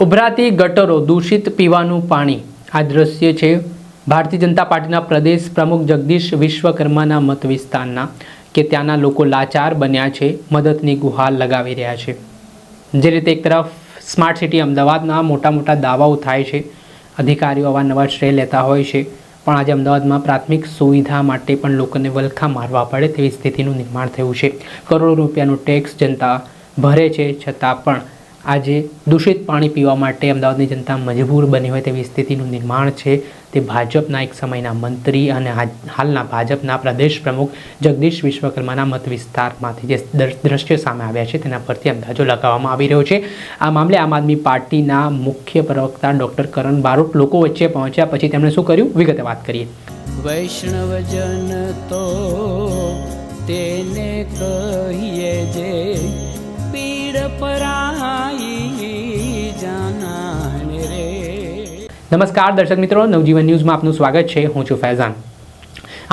ઉભરાતી ગટરો, દૂષિત પીવાનું પાણી. આ દ્રશ્ય છે ભારતીય જનતા પાર્ટીના પ્રદેશ પ્રમુખ જગદીશ વિશ્વકર્માના મત વિસ્તારના, કે ત્યાંના લોકો લાચાર બન્યા છે, મદદની ગુહાર લગાવી રહ્યા છે. જે રીતે એક તરફ સ્માર્ટ સિટી અમદાવાદના મોટા દાવાઓ થાય છે, અધિકારીઓ અવારનવાર શ્રેય લેતા હોય છે, પણ આજે અમદાવાદમાં પ્રાથમિક સુવિધા માટે પણ લોકોને વલખા મારવા પડે તેવી સ્થિતિનું નિર્માણ થયું છે. કરોડો રૂપિયાનું ટેક્સ જનતા ભરે છે, છતાં પણ આજે દૂષિત પાણી પીવા માટે અમદાવાદની જનતા મજબૂર બની હોય તેવી સ્થિતિનું નિર્માણ છે. તે ભાજપના એક સમયના મંત્રી અને હાલના ભાજપના પ્રદેશ પ્રમુખ જગદીશ વિશ્વકર્માના મત વિસ્તારમાંથી જે દ્રશ્ય સામે આવ્યા છે તેના પરથી અંદાજો લગાવવામાં આવી રહ્યો છે. આ મામલે આમ આદમી પાર્ટીના મુખ્ય પ્રવક્તા ડૉક્ટર કરણ બારોટ લોકો વચ્ચે પહોંચ્યા પછી તેમણે શું કર્યું, વિગતે વાત કરીએ. વૈષ્ણવજન તો તેને કહીએ જે પીડ પરાઈ જાનાને રે. નમસ્કાર દર્શક મિત્રો, નવજીવન ન્યૂઝમાં આપનું સ્વાગત છે. હું છું ફૈઝાન.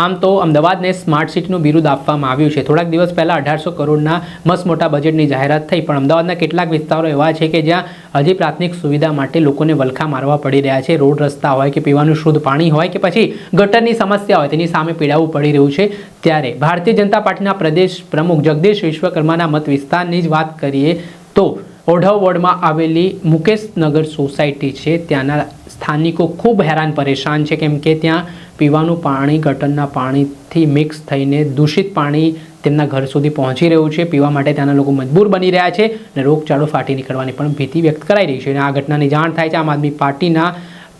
આમ તો અમદાવાદને સ્માર્ટ સિટીનું બિરુદ આપવામાં આવ્યું છે. થોડાક દિવસ પહેલાં 1800 કરોડના મસ્ત મોટા બજેટની જાહેરાત થઈ, પણ અમદાવાદના કેટલાક વિસ્તારો એવા છે કે જ્યાં હજી પ્રાથમિક સુવિધા માટે લોકોને વલખા મારવા પડી રહ્યા છે. રોડ રસ્તા હોય કે પીવાનું શુદ્ધ પાણી હોય કે પછી ગટરની સમસ્યા હોય, તેની સામે પીડાવું પડી રહ્યું છે. ત્યારે ભારતીય જનતા પાર્ટીના પ્રદેશ પ્રમુખ જગદીશ વિશ્વકર્માના મત વિસ્તારની જ વાત કરીએ તો ઓઢવ વોર્ડમાં આવેલી મુકેશનગર સોસાયટી છે, ત્યાંના સ્થાનિકો ખૂબ હેરાન પરેશાન છે, કેમ કે ત્યાં પીવાનું પાણી ગટરના પાણીથી મિક્સ થઈને દૂષિત પાણી તેમના ઘર સુધી પહોંચી રહ્યું છે. પીવા માટે ત્યાંના લોકો મજબૂર બની રહ્યા છે અને રોગચાળો ફાટી નીકળવાની પણ ભીતિ વ્યક્ત કરાઈ રહી છે. અને આ ઘટનાની જાણ થાય છે આમ આદમી પાર્ટીના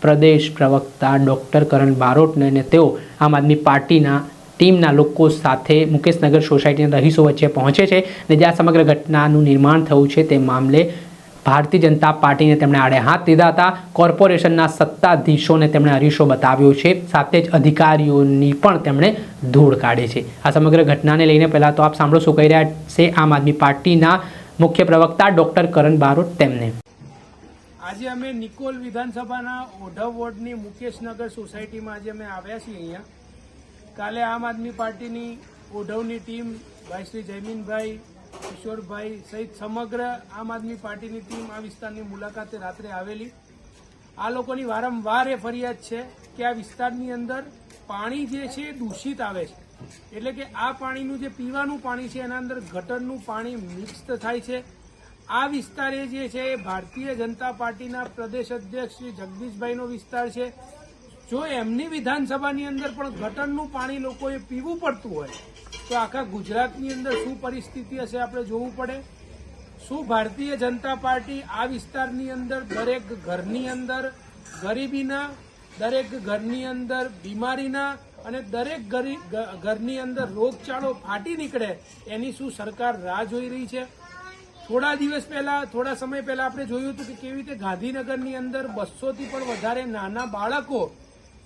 પ્રદેશ પ્રવક્તા ડૉક્ટર કરણ બારોટને, અને તેઓ આમ આદમી પાર્ટીના ટીમના લોકો સાથે મુકેશનગર સોસાયટીના રહીશો વચ્ચે પહોંચે છે અને જ્યાં સમગ્ર ઘટનાનું નિર્માણ થયું છે તે મામલે ભારતીય જનતા પાર્ટીને તેમણે આડે હાથ લીધા હતા. કોર્પોરેશનના સત્તાધીશોને તેમણે અરીસો બતાવ્યો છે, સાથે જ અધિકારીઓની પણ તેમણે ધૂળ કાઢી છે. આ સમગ્ર ઘટનાને લઈને પહેલાં તો આપ સાંભળો શું કહી રહ્યા છે આમ આદમી પાર્ટીના મુખ્ય પ્રવક્તા ડૉક્ટર કરણ બારોટ તેમને. આજે અમે નિકોલ વિધાનસભાના ઓઢવ વોર્ડની મુકેશનગર સોસાયટીમાં આજે અમે આવ્યા છીએ. અહીંયા કાલે આમ આદમી પાર્ટીની ઓઢવની ટીમ ભાઈ શ્રી જયમીનભાઈ, કિશોરભાઈ સહિત સમગ્ર આમ આદમી પાર્ટીની ટીમ આ વિસ્તારની મુલાકાતે રાત્રે આવેલી. આ લોકોની વારંવાર એ ફરિયાદ છે કે આ વિસ્તારની અંદર પાણી જે છે એ દૂષિત આવે છે, એટલે કે આ પાણીનું જે પીવાનું પાણી છે એના અંદર ગટરનું પાણી મિક્સ થાય છે. આ વિસ્તાર જે છે એ ભારતીય જનતા પાર્ટીના પ્રદેશ અધ્યક્ષ શ્રી જગદીશભાઈનો વિસ્તાર છે. જો એમની વિધાનસભાની અંદર પણ ગટરનું પાણી લોકોએ પીવું પડતું હોય તો આખા ગુજરાતની અંદર શું પરિસ્થિતિ હશે આપણે જોવું પડે. શું ભારતીય જનતા પાર્ટી આ વિસ્તારની અંદર દરેક ઘરની અંદર ગરીબીના, દરેક ઘરની અંદર બીમારીના અને દરેક ઘરની અંદર રોગચાળો ફાટી નીકળે એની શું સરકાર રાહ જોઈ રહી છે? થોડા સમય પહેલા આપણે જોયું હતું કે કેવી રીતે ગાંધીનગરની અંદર 200થી પણ વધારે નાના બાળકો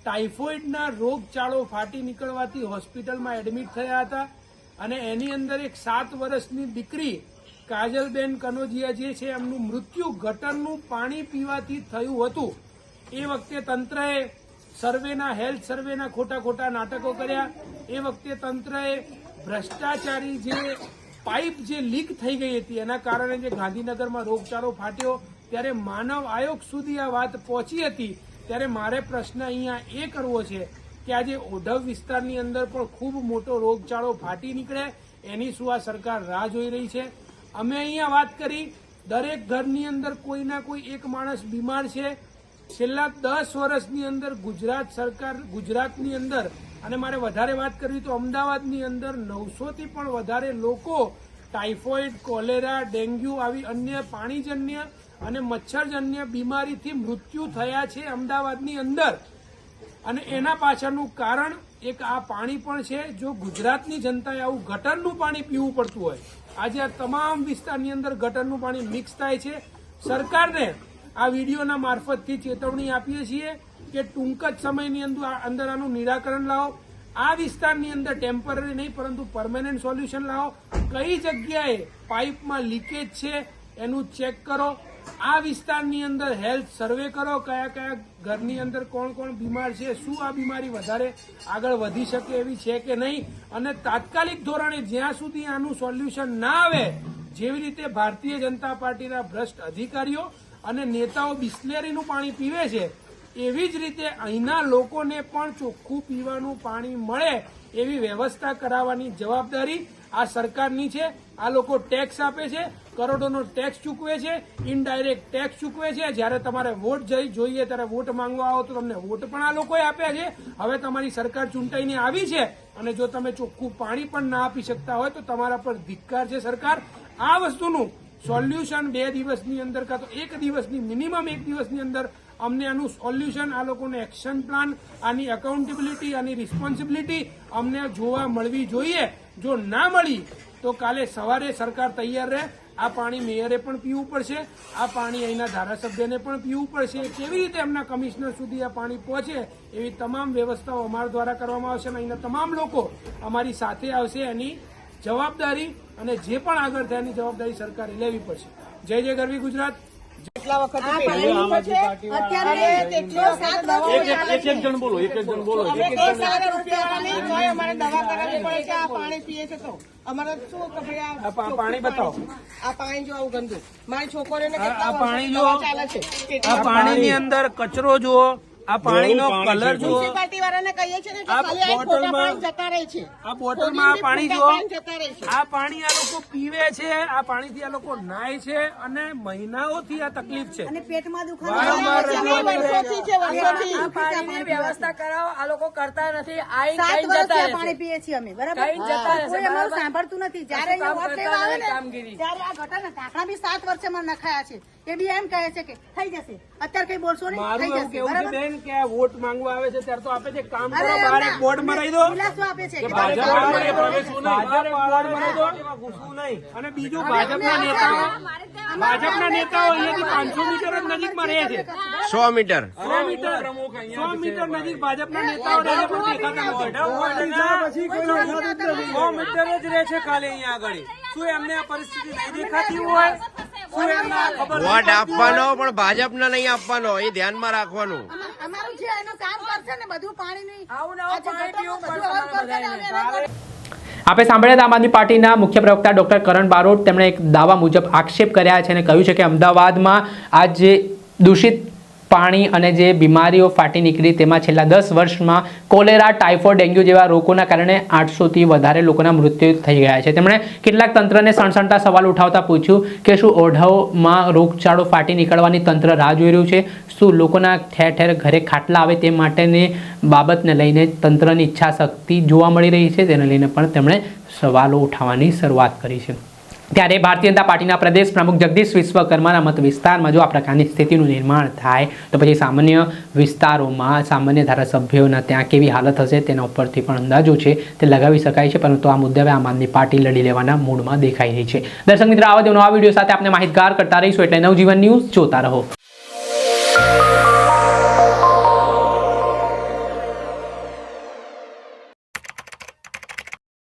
ટાઇફોઇડના રોગચાળો ફાટી નીકળવાથી હોસ્પિટલમાં એડમિટ થયા હતા. અને એની અંદર એક 7 વર્ષની દીકરી કાજલબેન કનોજિયા જે છે એમનું મૃત્યુ ગટરનું પાણી પીવાથી થયું હતું. એ વખતે તંત્રએ હેલ્થ સર્વેના ખોટા નાટકો કર્યા. એ વખતે તંત્રએ ભ્રષ્ટાચારી જે પાઇપ જે લીક થઈ ગઈ હતી એના કારણે જે ગાંધીનગરમાં રોગચાળો ફાટ્યો, ત્યારે માનવ આયોગ સુધી આ વાત પહોંચી હતી. ત્યારે મારે પ્રશ્ન અહીંયા એ કરવો છે કે આજે ઓઢવ વિસ્તારની અંદર પણ ખૂબ મોટો રોગચાળો ફાટી નીકળે એની શું આ સરકાર રાહ જોઈ રહી છે? અમે અહીંયા વાત કરી, દરેક ઘરની અંદર કોઈના કોઈ એક માણસ બીમાર છે. છેલ્લા 10 વર્ષની અંદર ગુજરાતની અંદર, અને મારે વધારે વાત કરવી તો અમદાવાદની અંદર 900થી પણ વધારે લોકો ટાઇફોઇડ, કોલેરા, ડેન્ગ્યુ આવી અન્ય પાણીજન્ય અને મચ્છરજન્ય બીમારીથી મૃત્યુ થયા છે અમદાવાદની અંદર. અને એના પાછળનું કારણ એક આ પાણી પણ છે. જો ગુજરાતની જનતાએ આવું ગટરનું પાણી પીવું પડતું હોય, આજે આ તમામ વિસ્તારની અંદર ગટરનું પાણી મિક્સ થાય છે. સરકારને આ વિડીયોના મારફતથી ચેતવણી આપીએ છીએ કે ટૂંક જ સમયની અંદર આનું નિરાકરણ લાવો. આ વિસ્તારની અંદર ટેમ્પરરી નહીં પરંતુ પરમેનન્ટ સોલ્યુશન લાવો. કઈ જગ્યાએ પાઇપમાં લીકેજ છે એનું ચેક કરો. આ વિસ્તારની અંદર હેલ્થ સર્વે કરો, કયા ઘરની અંદર કોણ બીમાર છે, શું આ બીમારી વધારે આગળ વધી શકે એવી છે કે નહીં, અને તાત્કાલિક ધોરણે જ્યાં સુધી આનું સોલ્યુશન ના આવે, જેવી રીતે ભારતીય જનતા પાર્ટીના ભ્રષ્ટ અધિકારીઓ અને નેતાઓ બિસ્લેરીનું પાણી પીવે છે, એવી જ રીતે અહીંના લોકોને પણ ચોખ્ખું પીવાનું પાણી મળે એવી વ્યવસ્થા કરાવવાની જવાબદારી આ સરકારની છે. આ લોકો ટેક્સ આપે છે, કરોડોનો ટેક્સ ચૂકવે છે, ઇનડાયરેક્ટ ટેક્સ ચૂકવે છે. જ્યારે તમારે વોટ જોઈએ ત્યારે વોટ માંગવા આવો તો તમને વોટ પણ આ લોકોએ આપ્યા છે. હવે તમારી સરકાર ચૂંટાઈને આવી છે અને જો તમે ચોખ્ખું પાણી પણ ના આપી શકતા હોય તો તમારા પર ધિક્કાર છે સરકાર. આ વસ્તુનું સોલ્યુશન 2 દિવસની અંદર કાં તો 1 દિવસની મિનિમમ 1 દિવસની અંદર અમને આનું સોલ્યુશન, આ લોકોનો એક્શન પ્લાન, આની એકાઉન્ટેબિલિટી, આની રિસ્પોન્સિબિલિટી અમને જોવા મળવી જોઈએ. જો ના મળી તો કાલે સવારે સરકાર તૈયાર રહે. આ પાણી મેયરે પણ પીવું પડશે, આ પાણી અહીંના ધારાસભ્યને પણ પીવું પડશે. કેવી રીતે એમના કમિશનર સુધી આ પાણી પહોંચે એવી તમામ વ્યવસ્થાઓ અમારા દ્વારા કરવામાં આવશે અને અહીંના તમામ લોકો અમારી સાથે આવશે. એની જવાબદારી અને જે પણ આગળ થાય એની જવાબદારી સરકારે લેવી પડશે. જય જય ગરવી ગુજરાત. કેટલા વખત અત્યારે તેટલો 7 વર્ષ એક જણ બોલો અમે 1 લાખ રૂપિયાની જોઈ અમારે દવા કરાવવી પડે છે. આ પાણી પીએ છે તો અમારે શું કે ભાઈ આ પાણી બતાવો. આ પાણી જો આવું ગંદુ, મારી છોકરીઓને આ કેટલા પાણી વર્ષ જો, દવા ચાલે છે. આ પાણીની અંદર કચરો જુઓ, આ પાણીનો કલર જુઓ, મ્યુનિસિપાલિટી વાળાને કહીએ છીએ ને કે આ ખાલી આ ખોટા બોટલમાં- પાણી જતા રહે છે. આ બોટલમાં આ પાણી જુઓ, જતા રહે છે. આ પાણી આ લોકો પીવે છે, આ પાણીથી આ લોકો નાય છે અને મહિનાઓથી આ તકલીફ છે. પેટમાં વારંવાર વર્ષોથી છે, વર્ષોથી. આ પાણીની વ્યવસ્થા કરાવો. આ લોકો કરતા નથી. આઈ 7 કઈ વર્ષથી જતા આ રહે પાણી છે. પીએ છીએ અમે, બરાબર? કઈ જતા રહેશે, કોઈ અમારું બરાબર? સાંભળતું નથી. જ્યારે કશું કામ અહીંયા વોટ કરતા લેવા આવે નથી, ને કામગીરી. ત્યારે આ ગટરના ઢાંકણા બી 7 વર્ષે માં નખાયા છે. એ બી એમ કહે છે કે થઈ જશે, અત્યારે કઈ બોલશો નહીં, મારું થઈ એવું જશે, કેવું છે બરાબર? બેન કે આ વોટ માંગવા આવે છે ત્યારે તો આપે છે, કામ અરે કરો, બહાર એક એમના બોર્ડ મરાઈ દો. દિલાસો આપે છે કે ભાજપ તમે વાળાને કરો. પ્રવેશવું નહીં. ભાજપ વાળાને પ્રવેશવું ઘૂસવું નહીં. અને બીજું ભાજપના નેતાઓ અહીંયાથી 500 મીટર જ નજીકમાં રહે છે. 100 મીટર 100 મીટર નજીક ભાજપના નેતાઓ રહે છે, પણ દેખાતા નથી. 100 મીટર જ રહે છે ખાલી અહીંયા આગળ. શું એમને આ પરિસ્થિતિ નહીં દેખાતી હોય? શું એમને આ ખબર નહીં વોટ પડતી આપવાનો હોય? પણ ભાજપને નહીં આપવાનો, એ ધ્યાનમાં રાખવાનું. અમારું જે એનું કામ કરશે ને બધું પાણીની આવું ને આવું આ જે પાણી ગટરનું પીવું બધું પડશે આવું કરશે ને બધાને. અમે એને આપણે સાંભળ્યા આમ આદમી પાર્ટીના મુખ્ય પ્રવક્તા ડોક્ટર કરણ બારોટ. તેમણે એક દાવા મુજબ આક્ષેપ કર્યા છે અને કહ્યું છે કે અમદાવાદમાં આ જે દૂષિત પાણી અને જે બીમારીઓ ફાટી નીકળી તેમાં છેલ્લા 10 વર્ષમાં કોલેરા, ટાઇફોઇડ, ડેન્ગ્યુ જેવા રોગોના કારણે 800થી વધારે લોકોના મૃત્યુ થઈ ગયા છે. તેમણે કેટલાક તંત્રને સણસણતા સવાલ ઉઠાવતા પૂછ્યું કે શું ઓઢવમાં રોગચાળો ફાટી નીકળવાની તંત્ર રાહ જોઈ રહ્યું છે? શું લોકોના ઠેર ઠેર ઘરે ખાટલા આવે તે માટેની બાબતને લઈને તંત્રની ઈચ્છા શક્તિ જોવા મળી રહી છે? તેને લઈને પણ તેમણે સવાલો ઉઠાવવાની શરૂઆત કરી છે. ત્યારે ભારતીય જનતા પાર્ટીના પ્રદેશ પ્રમુખ જગદીશ વિશ્વકર્માના મત વિસ્તારમાં જો આ પ્રકારની સ્થિતિનું નિર્માણ થાય તો પછી સામાન્ય વિસ્તારોમાં સામાન્ય ધારાસભ્યોના ત્યાં કેવી હાલત હશે તેના ઉપરથી પણ અંદાજો છે તે લગાવી શકાય છે. પરંતુ આ મુદ્દે હવે આમ આદમી પાર્ટી લડી લેવાના મૂડમાં દેખાઈ રહી છે. દર્શક મિત્રો, આવા જ નવા વિડીયો સાથે આપણે માહિતગાર કરતા રહીશું. એટલે નવજીવન ન્યૂઝ જોતા રહો.